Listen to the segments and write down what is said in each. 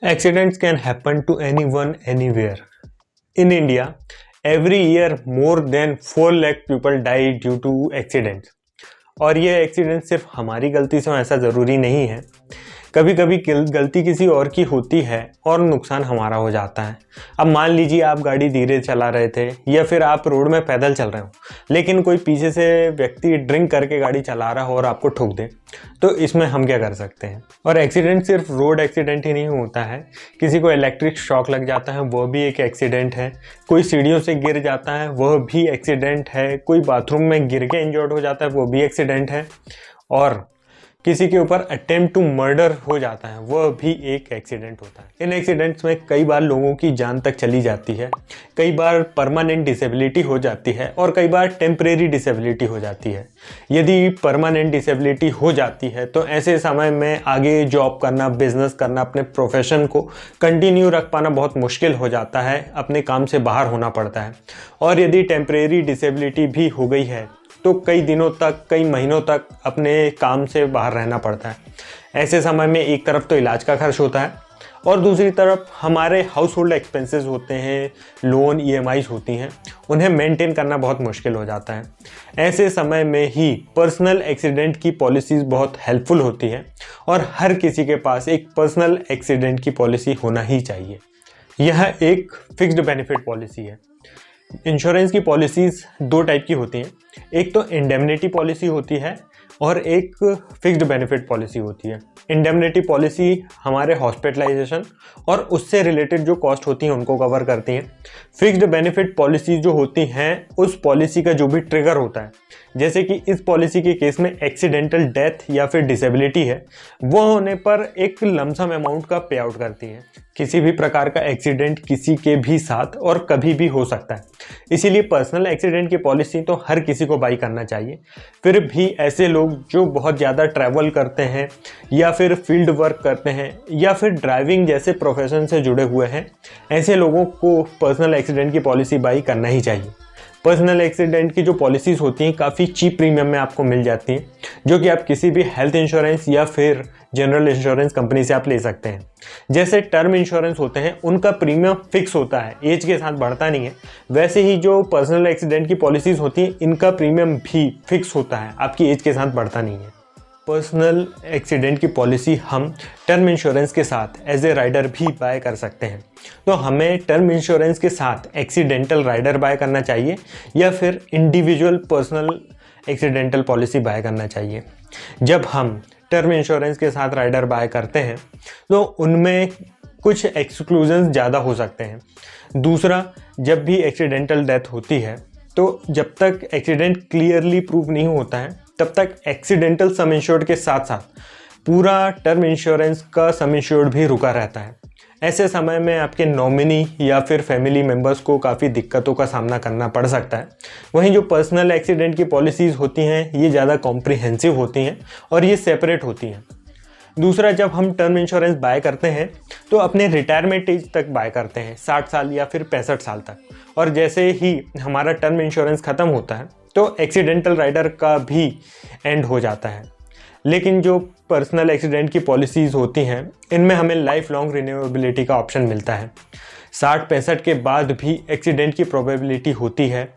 Accidents can happen to anyone, anywhere. In India, every year more than 4 lakh people die due to accidents. और ये accident सिर्फ हमारी गलती से हो ऐसा ज़रूरी नहीं है। कभी कभी गलती किसी और की होती है और नुकसान हमारा हो जाता है। अब मान लीजिए आप गाड़ी धीरे चला रहे थे या फिर आप रोड में पैदल चल रहे हो, लेकिन कोई पीछे से व्यक्ति ड्रिंक करके गाड़ी चला रहा हो और आपको ठोक दे, तो इसमें हम क्या कर सकते हैं। और एक्सीडेंट सिर्फ रोड एक्सीडेंट ही नहीं होता है, किसी को इलेक्ट्रिक शॉक लग जाता है वह भी एक एक्सीडेंट है, कोई सीढ़ियों से गिर जाता है वह भी एक्सीडेंट है, कोई बाथरूम में गिर के इंजर्ड हो जाता है वो भी एक्सीडेंट है, और किसी के ऊपर अटेम्प्ट टू मर्डर हो जाता है वह भी एक एक्सीडेंट होता है। इन एक्सीडेंट्स में कई बार लोगों की जान तक चली जाती है, कई बार परमानेंट डिसेबिलिटी हो जाती है और कई बार टेम्परेरी डिसेबिलिटी हो जाती है। यदि परमानेंट डिसेबिलिटी हो जाती है तो ऐसे समय में आगे जॉब करना, बिजनेस करना, अपने प्रोफेशन को कंटिन्यू रख पाना बहुत मुश्किल हो जाता है, अपने काम से बाहर होना पड़ता है। और यदि टेम्परेरी डिसेबिलिटी भी हो गई है तो कई दिनों तक, कई महीनों तक अपने काम से बाहर रहना पड़ता है। ऐसे समय में एक तरफ तो इलाज का खर्च होता है और दूसरी तरफ हमारे हाउस होल्ड एक्सपेंसेस होते हैं, लोन, EMIs होती हैं, उन्हें मेंटेन करना बहुत मुश्किल हो जाता है। ऐसे समय में ही पर्सनल एक्सीडेंट की पॉलिसीज़ बहुत हेल्पफुल होती हैं और हर किसी के पास एक पर्सनल एक्सीडेंट की पॉलिसी होना ही चाहिए। यह एक फिक्स्ड बेनिफिट पॉलिसी है। इंश्योरेंस की पॉलिसीज़ दो टाइप की होती हैं, एक तो इंडेमनिटी पॉलिसी होती है और एक फिक्स्ड बेनिफिट पॉलिसी होती है। इंडेमनिटी पॉलिसी हमारे हॉस्पिटलाइजेशन और उससे रिलेटेड जो कॉस्ट होती हैं उनको कवर करती हैं। फिक्स्ड बेनिफिट पॉलिसी जो होती हैं उस पॉलिसी का जो भी ट्रिगर होता है, जैसे कि इस पॉलिसी के केस में एक्सीडेंटल डेथ या फिर डिसेबिलिटी है, वो होने पर एक लमसम अमाउंट का पे आउट करती है। किसी भी प्रकार का एक्सीडेंट किसी के भी साथ और कभी भी हो सकता है, इसीलिए पर्सनल एक्सीडेंट की पॉलिसी तो हर किसी को बाई करना चाहिए। फिर भी ऐसे लोग जो बहुत ज़्यादा ट्रैवल करते हैं या फिर फील्ड वर्क करते हैं या फिर ड्राइविंग जैसे प्रोफेशन से जुड़े हुए हैं, ऐसे लोगों को पर्सनल एक्सीडेंट की पॉलिसी बाई करना ही चाहिए। पर्सनल एक्सीडेंट की जो पॉलिसीज़ होती हैं काफ़ी चीप प्रीमियम में आपको मिल जाती हैं, जो कि आप किसी भी हेल्थ इंश्योरेंस या फिर जनरल इंश्योरेंस कंपनी से आप ले सकते हैं। जैसे टर्म इंश्योरेंस होते हैं उनका प्रीमियम फिक्स होता है, एज के साथ बढ़ता नहीं है, वैसे ही जो पर्सनल एक्सीडेंट की पॉलिसीज़ होती हैं इनका प्रीमियम भी फिक्स होता है, आपकी एज के साथ बढ़ता नहीं है। पर्सनल एक्सीडेंट की पॉलिसी हम टर्म इंश्योरेंस के साथ एज ए राइडर भी बाय कर सकते हैं। तो हमें टर्म इंश्योरेंस के साथ एक्सीडेंटल राइडर बाय करना चाहिए या फिर individual personal accidental policy bye करना चाहिए। जब हम टर्म इंश्योरेंस के साथ राइडर बाय करते हैं तो उनमें कुछ एक्सक्लूजन्स ज़्यादा हो सकते हैं। दूसरा, जब भी एक्सीडेंटल डेथ होती है तो जब तक एक्सीडेंट क्लियरली प्रूव नहीं होता है तब तक एक्सीडेंटल सम इंश्योर्ड के साथ साथ पूरा टर्म इंश्योरेंस का सम इंश्योर्ड भी रुका रहता है। ऐसे समय में आपके नॉमिनी या फिर फैमिली मेम्बर्स को काफ़ी दिक्कतों का सामना करना पड़ सकता है। वहीं जो पर्सनल एक्सीडेंट की पॉलिसीज़ होती हैं ये ज़्यादा कॉम्प्रिहेंसिव होती हैं और ये सेपरेट होती हैं। दूसरा, जब हम टर्म इंश्योरेंस बाय करते हैं तो अपने रिटायरमेंट एज तक बाय करते हैं, 60 साल या फिर 65 साल तक, और जैसे ही हमारा टर्म इंश्योरेंस ख़त्म होता है तो एक्सीडेंटल राइडर का भी एंड हो जाता है। लेकिन जो पर्सनल एक्सीडेंट की पॉलिसीज़ होती हैं इनमें हमें लाइफ लॉन्ग रिन्यूएबिलिटी का ऑप्शन मिलता है। 60-65 के बाद भी एक्सीडेंट की प्रोबेबिलिटी होती है।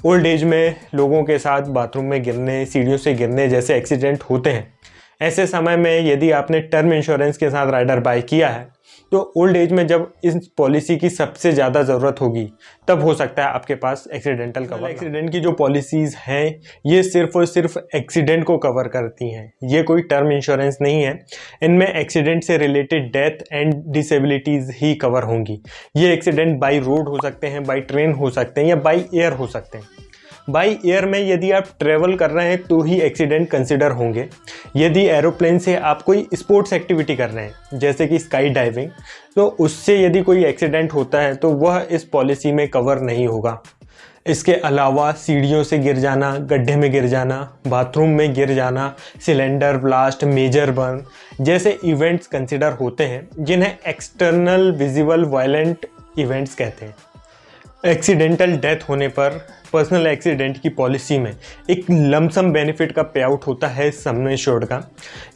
ओल्ड एज में लोगों के साथ बाथरूम में गिरने, सीढ़ियों से गिरने जैसे एक्सीडेंट होते हैं। ऐसे समय में यदि आपने टर्म इंश्योरेंस के साथ राइडर बाय किया है तो ओल्ड एज में जब इस पॉलिसी की सबसे ज़्यादा ज़रूरत होगी तब हो सकता है आपके पास एक्सीडेंटल कवर। एक्सीडेंट की जो पॉलिसीज़ हैं ये सिर्फ और सिर्फ एक्सीडेंट को कवर करती हैं, ये कोई टर्म इंश्योरेंस नहीं है। इनमें एक्सीडेंट से related death and disabilities he cover होंगी। ये एक्सीडेंट बाई रोड हो सकते हैं, बाई ट्रेन हो सकते हैं या बाई एयर हो सकते हैं। बाई एयर में यदि आप ट्रेवल कर रहे हैं तो ही एक्सीडेंट कंसिडर होंगे। यदि एरोप्लेन से आप कोई स्पोर्ट्स एक्टिविटी कर रहे हैं जैसे कि स्काई डाइविंग, तो उससे यदि कोई एक्सीडेंट होता है तो वह इस पॉलिसी में कवर नहीं होगा। इसके अलावा सीढ़ियों से गिर जाना, गड्ढे में गिर जाना, बाथरूम में गिर जाना, सिलेंडर ब्लास्ट, मेजर बर्न जैसे इवेंट्स कंसिडर होते हैं जिन्हें एक्सटर्नल विजिबल वायलेंट इवेंट्स कहते हैं। एक्सीडेंटल डेथ होने पर पर्सनल एक्सीडेंट की पॉलिसी में एक लमसम बेनिफिट का पे आउट होता है सम इंश्योर्ड का।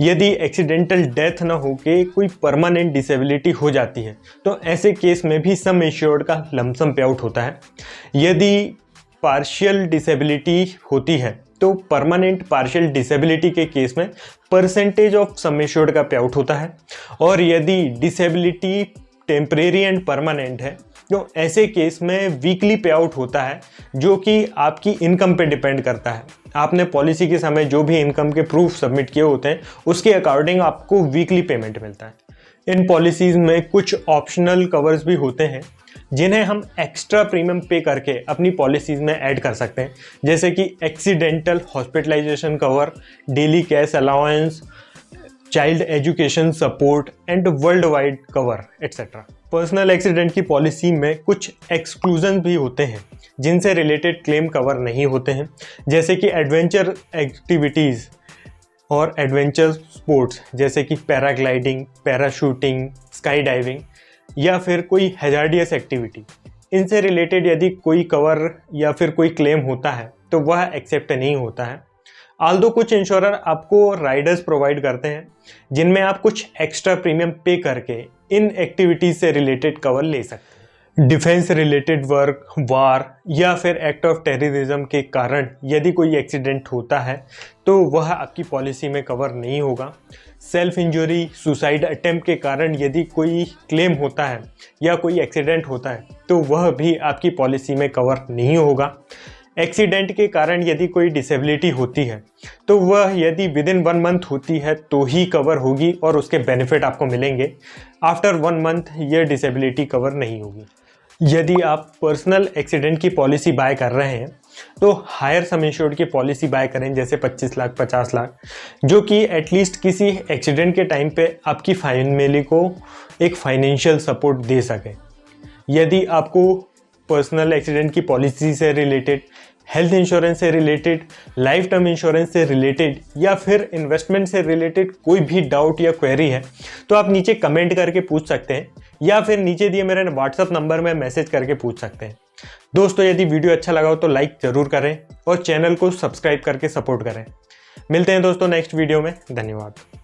यदि एक्सीडेंटल डेथ ना होके कोई परमानेंट डिसेबिलिटी हो जाती है तो ऐसे केस में भी सम इंश्योर्ड का लमसम पे आउट होता है। यदि पार्शियल डिसेबिलिटी होती है तो परमानेंट पार्शियल डिसेबिलिटी के केस में परसेंटेज ऑफ सम इंश्योर्ड का पे आउट होता है। और यदि डिसेबिलिटी टेम्परेरी एंड परमानेंट है तो ऐसे केस में वीकली पे आउट होता है, जो कि आपकी इनकम पे डिपेंड करता है। आपने पॉलिसी के समय जो भी इनकम के प्रूफ सबमिट किए होते हैं उसके अकॉर्डिंग आपको वीकली पेमेंट मिलता है। इन पॉलिसीज़ में कुछ ऑप्शनल कवर्स भी होते हैं जिन्हें हम एक्स्ट्रा प्रीमियम पे करके अपनी पॉलिसीज़ में ऐड कर सकते हैं, जैसे कि accidental hospitalisation cover, daily cash allowance, child education support and world wide cover etcetera. Personal accident की पॉलिसी में कुछ एक्सक्लूजन भी होते हैं जिनसे रिलेटेड क्लेम कवर नहीं होते हैं, जैसे कि एडवेंचर एक्टिविटीज़ और एडवेंचर स्पोर्ट्स जैसे कि पैराग्लाइडिंग, पैराशूटिंग, स्काई डाइविंग या फिर कोई हैजार्डियस एक्टिविटी। इनसे रिलेटेड यदि कोई कवर या फिर कोई क्लेम होता है तो वह एक्सेप्ट नहीं होता है। आल्दो कुछ इंश्योरर आपको राइडर्स प्रोवाइड करते हैं जिनमें आप कुछ एक्स्ट्रा प्रीमियम पे करके इन एक्टिविटीज़ से रिलेटेड कवर ले सकते हैं। डिफेंस रिलेटेड वर्क, वार या फिर एक्ट ऑफ टेररिज्म के कारण यदि कोई एक्सीडेंट होता है तो वह आपकी पॉलिसी में कवर नहीं होगा। सेल्फ इंजरी, सुसाइड अटेम्प्ट के कारण यदि कोई क्लेम होता है या कोई एक्सीडेंट होता है तो वह भी आपकी पॉलिसी में कवर नहीं होगा। एक्सीडेंट के कारण यदि कोई डिसेबिलिटी होती है तो वह यदि विद इन 1 मंथ होती है तो ही कवर होगी और उसके बेनिफिट आपको मिलेंगे। आफ्टर 1 मंथ यह डिसेबिलिटी कवर नहीं होगी। यदि आप पर्सनल एक्सीडेंट की पॉलिसी बाय कर रहे हैं तो हायर सम इंश्योर्ड की पॉलिसी बाय करें, जैसे 25 लाख, 50 लाख, जो कि एटलीस्ट किसी एक्सीडेंट के टाइम पे आपकी फैमिली को एक फाइनेंशियल सपोर्ट दे सके। यदि आपको पर्सनल एक्सीडेंट की पॉलिसी से रिलेटेड, हेल्थ इंश्योरेंस से रिलेटेड, लाइफ टर्म इंश्योरेंस से रिलेटेड या फिर इन्वेस्टमेंट से रिलेटेड कोई भी डाउट या क्वेरी है तो आप नीचे कमेंट करके पूछ सकते हैं या फिर नीचे दिए मेरे व्हाट्सएप नंबर में मैसेज करके पूछ सकते हैं। दोस्तों, यदि वीडियो अच्छा लगा हो तो लाइक ज़रूर करें और चैनल को सब्सक्राइब करके सपोर्ट करें। मिलते हैं दोस्तों नेक्स्ट वीडियो में। धन्यवाद।